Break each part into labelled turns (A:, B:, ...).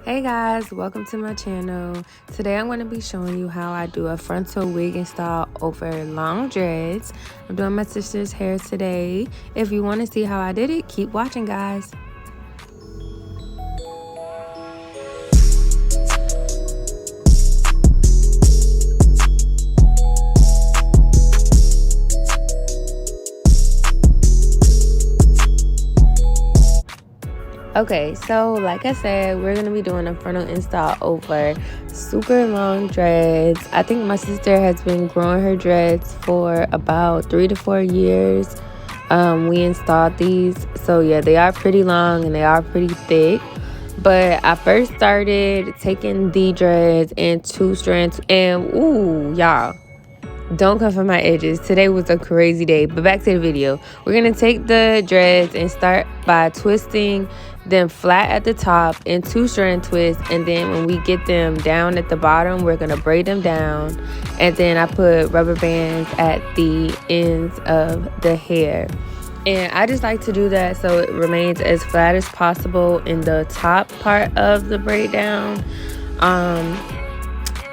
A: Hey guys, welcome to my channel. Today I'm going to be showing you how I do a frontal wig install over long dreads. I'm doing my sister's hair today. If you want to see how I did it, keep watching guys. Okay, so like I said, we're going to be doing a frontal install over super long dreads. I think my sister has been growing her dreads for about 3 to 4 years. We installed these, so yeah, they are pretty long and they are pretty thick. But I first started taking the dreads in 2 strands, and ooh, y'all, don't come for my edges. Today was a crazy day, but back to the video. We're gonna take the dreads and start by twisting them flat at the top in 2 strand twists, and then when we get them down at the bottom, we're gonna braid them down, and then I put rubber bands at the ends of the hair. And I just like to do that so it remains as flat as possible in the top part of the braid down.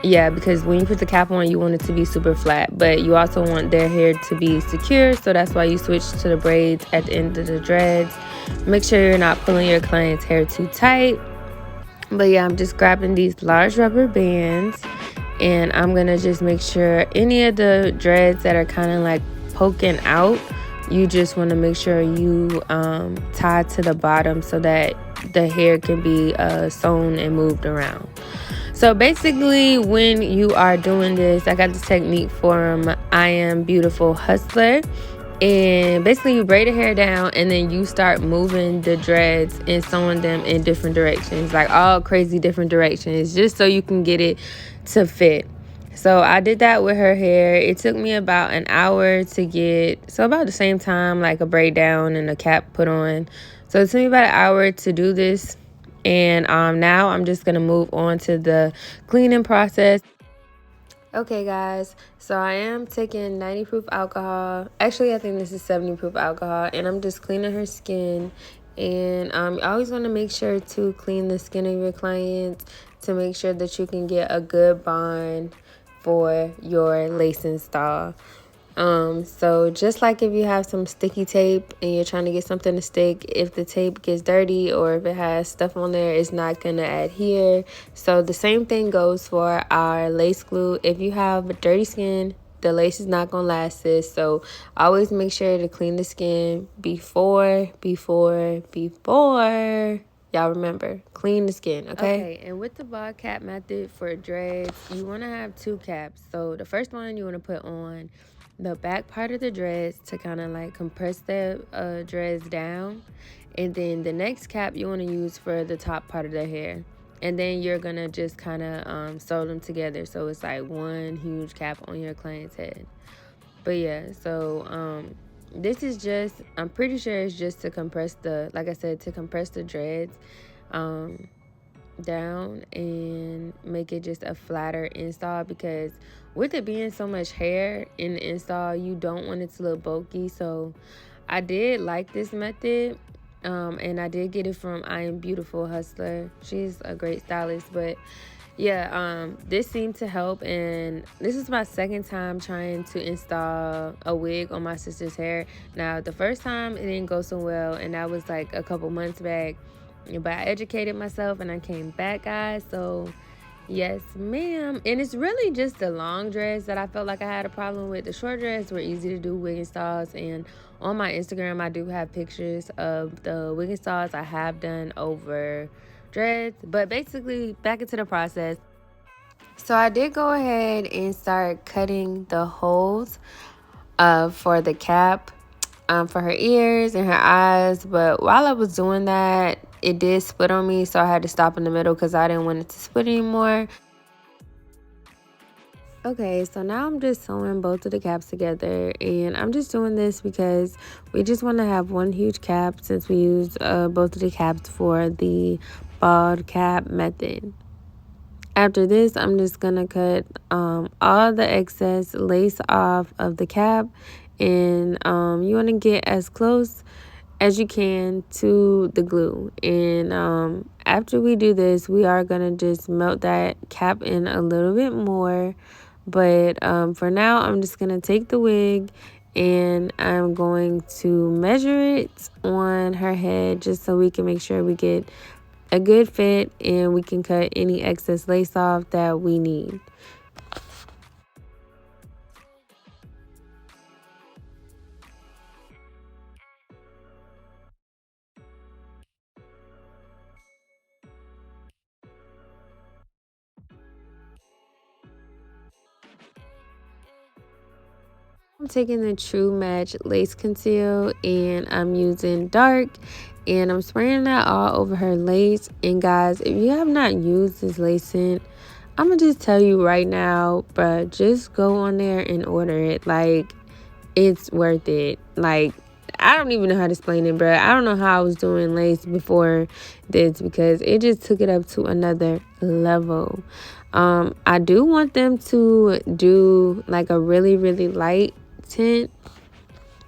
A: Yeah, because when you put the cap on, you want it to be super flat, but you also want their hair to be secure, so that's why you switch to the braids at the end of the dreads. Make sure you're not pulling your client's hair too tight. But yeah, I'm just grabbing these large rubber bands, and I'm gonna just make sure any of the dreads that are kind of like poking out, you just want to make sure you tie to the bottom so that the hair can be sewn and moved around. So basically, when you are doing this, I got this technique from I Am Beautiful Hustler. And basically, you braid the hair down and then you start moving the dreads and sewing them in different directions, like all crazy different directions, just so you can get it to fit. So I did that with her hair. It took me about an hour to get, so about the same time, like a braid down and a cap put on. So it took me about an hour to do this. And now I'm just going to move on to the cleaning process. Okay, guys, so I am taking 90 proof alcohol. Actually, I think this is 70 proof alcohol. And I'm just cleaning her skin. And you always want to make sure to clean the skin of your clients to make sure that you can get a good bond for your lace install. So just like if you have some sticky tape and you're trying to get something to stick, if the tape gets dirty or if it has stuff on there, it's not gonna adhere. So the same thing goes for our lace glue. If you have dirty skin, the lace is not gonna last this. So always make sure to clean the skin before. Y'all remember, clean the skin, okay? And with the bald cap method for dreads, you want to have 2 caps. So the first one you want to put on the back part of the dreads to kind of like compress the dreads down. And then the next cap you want to use for the top part of the hair. And then you're going to just kind of sew them together. So it's like one huge cap on your client's head. But yeah, so this is just, I'm pretty sure it's just to compress the, like I said, to compress the dreads down and make it just a flatter install, because with it being so much hair in the install, you don't want it to look bulky. So I did like this method, and I did get it from I Am Beautiful Hustler. She's a great stylist. But yeah, this seemed to help, and this is my second time trying to install a wig on my sister's hair. Now the first time it didn't go so well, and that was like a couple months back, but I educated myself and I came back, guys. So yes ma'am. And it's really just the long dreads that I felt like I had a problem with. The short dreads were easy to do wig installs, and on my Instagram I do have pictures of the wig installs I have done over dreads. But basically, back into the process. So I did go ahead and start cutting the holes for the cap, for her ears and her eyes. But while I was doing that, it did split on me, so I had to stop in the middle because I didn't want it to split anymore. Okay, so now I'm just sewing both of the caps together, and I'm just doing this because we just want to have one huge cap since we used both of the caps for the bald cap method. After this, I'm just gonna cut all the excess lace off of the cap, and you want to get as close as you can to the glue. And after we do this, we are gonna just melt that cap in a little bit more. But for now, I'm just gonna take the wig and I'm going to measure it on her head just so we can make sure we get a good fit and we can cut any excess lace off that we need. I'm taking the Truematch lace conceal and I'm using dark and I'm spraying that all over her lace. And guys, if you have not used this lace scent, I'm gonna just tell you right now, bruh, just go on there and order it. Like, it's worth it. Like, I don't even know how to explain it, bruh. I don't know how I was doing lace before this because it just took it up to another level. I do want them to do like a really, really light tint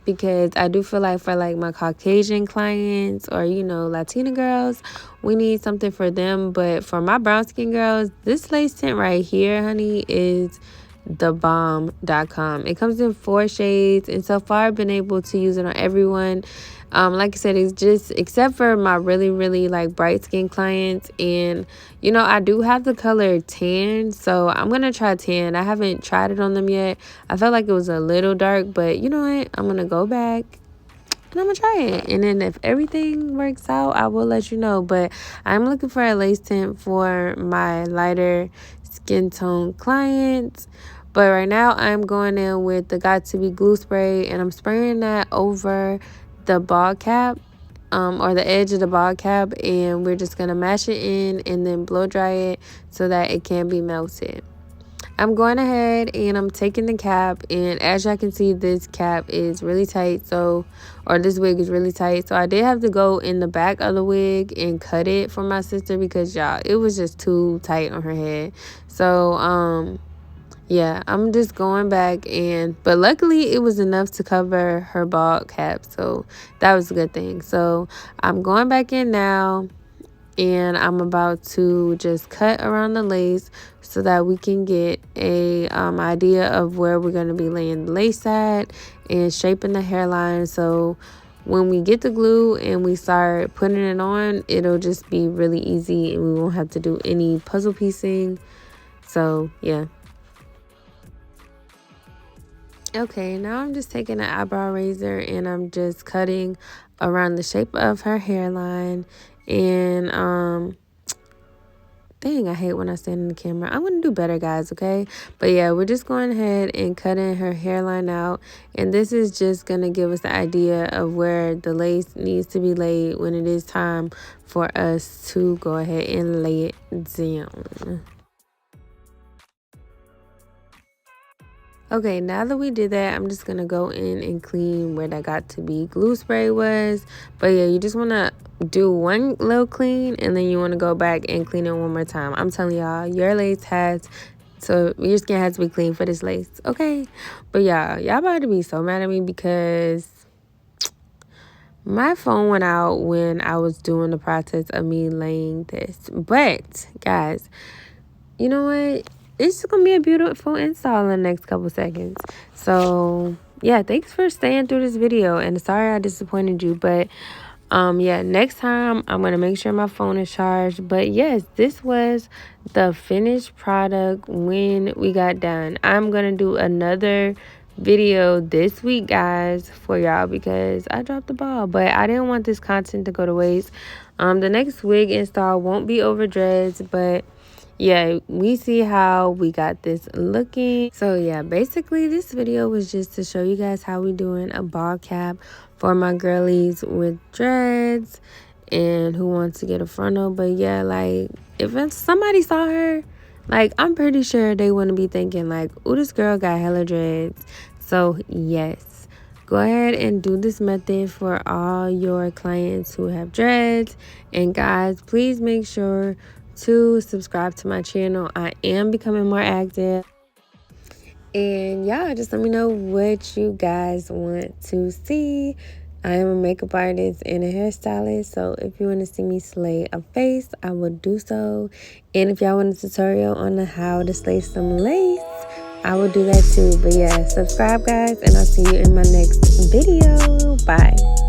A: because I do feel like for like my Caucasian clients or, you know, Latina girls, we need something for them. But for my brown skin girls, this lace tint right here, honey, is thebomb.com. It comes in 4 shades, and so far I've been able to use it on everyone. Like I said, it's just except for my really, really like bright skin clients. And you know, I do have the color tan, so I'm gonna try tan. I haven't tried it on them yet. I felt like it was a little dark, but you know what, I'm gonna go back and I'm gonna try it, and then if everything works out, I will let you know. But I'm looking for a lace tint for my lighter skin tone clients. But right now I'm going in with the Got To Be glue spray, and I'm spraying that over the ball cap, or the edge of the ball cap, and we're just gonna mash it in and then blow dry it so that it can be melted. I'm going ahead and I'm taking the cap, and as y'all can see, this cap is really tight, or this wig is really tight, so I did have to go in the back of the wig and cut it for my sister because y'all, it was just too tight on her head. So yeah, I'm just going back, but luckily it was enough to cover her bald cap, so that was a good thing. So I'm going back in now, and I'm about to just cut around the lace so that we can get a idea of where we're going to be laying the lace at and shaping the hairline. So when we get the glue and we start putting it on, it'll just be really easy and we won't have to do any puzzle piecing. So yeah. Okay, now I'm just taking an eyebrow razor and I'm just cutting around the shape of her hairline. And dang, I hate when I stand in the camera. I'm gonna do better, guys, okay? But yeah, we're just going ahead and cutting her hairline out, and this is just gonna give us the idea of where the lace needs to be laid when it is time for us to go ahead and lay it down. Okay, now that we did that, I'm just gonna go in and clean where that Got To Be glue spray was. But yeah, you just wanna do one little clean and then you wanna go back and clean it one more time. I'm telling y'all, your your skin has to be clean for this lace, okay? But y'all about to be so mad at me because my phone went out when I was doing the process of me laying this. But guys, you know what? It's just gonna be a beautiful install in the next couple seconds. So yeah, thanks for staying through this video, and sorry I disappointed you, but yeah, next time I'm gonna make sure my phone is charged. But yes, this was the finished product when we got done. I'm gonna do another video this week, guys, for y'all because I dropped the ball, but I didn't want this content to go to waste. The next wig install won't be over dreads, but yeah, we see how we got this looking. So yeah, basically this video was just to show you guys how we doing a ball cap for my girlies with dreads and who wants to get a frontal. But yeah, like if somebody saw her, like I'm pretty sure they wouldn't be thinking like, oh, this girl got hella dreads. So yes, go ahead and do this method for all your clients who have dreads. And guys, please make sure to subscribe to my channel. I am becoming more active, and yeah, just let me know what you guys want to see. I am a makeup artist and a hairstylist, so if you want to see me slay a face, I will do so. And if y'all want a tutorial on how to slay some lace, I will do that too. But yeah, subscribe guys, and I'll see you in my next video. Bye.